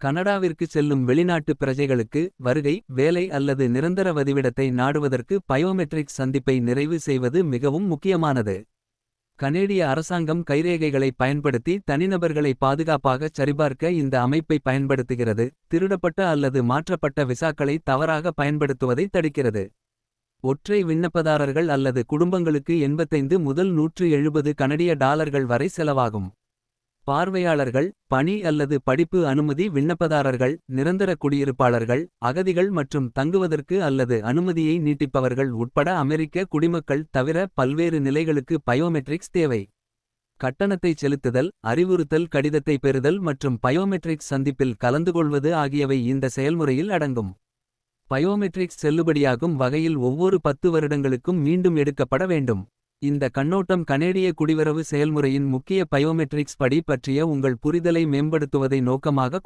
கனடாவிற்கு செல்லும் வெளிநாட்டு பிரஜைகளுக்கு வருகை, வேலை அல்லது நிரந்தர வதிவிடத்தை நாடுவதற்கு பயோமெட்ரிக்ஸ் சந்திப்பை நிறைவு செய்வது மிகவும் முக்கியமானது. கனேடிய அரசாங்கம் கைரேகைகளை பயன்படுத்தி தனிநபர்களை பாதுகாப்பாகச் சரிபார்க்க இந்த அமைப்பை பயன்படுத்துகிறது. திருடப்பட்ட அல்லது மாற்றப்பட்ட விசாக்களை தவறாக பயன்படுத்துவதை தடுக்கிறது. ஒற்றை விண்ணப்பதாரர்கள் அல்லது குடும்பங்களுக்கு 85 முதல் 170 கனடிய டாலர்கள் வரை செலவாகும். பார்வையாளர்கள், பணி அல்லது படிப்பு அனுமதி விண்ணப்பதாரர்கள், நிரந்தர குடியிருப்பாளர்கள், அகதிகள் மற்றும் தங்குவதற்கு அல்லது அனுமதியை நீட்டிப்பவர்கள் உட்பட அமெரிக்க குடிமக்கள் தவிர பல்வேறு நிலைகளுக்கு பயோமெட்ரிக்ஸ் தேவை. கட்டணத்தைச் செலுத்துதல், அறிவுறுத்தல் கடிதத்தை பெறுதல் மற்றும் பயோமெட்ரிக்ஸ் சந்திப்பில் கலந்துகொள்வது ஆகியவை இந்த செயல்முறையில் அடங்கும். பயோமெட்ரிக்ஸ் செல்லுபடியாகும் வகையில் ஒவ்வொரு 10 வருடங்களுக்கும் மீண்டும் எடுக்கப்பட வேண்டும். இந்த கண்ணோட்டம் கனேடிய குடிவரவு செயல்முறையின் முக்கிய பயோமெட்ரிக்ஸ் படி பற்றிய உங்கள் புரிதலை மேம்படுத்துவதை நோக்கமாக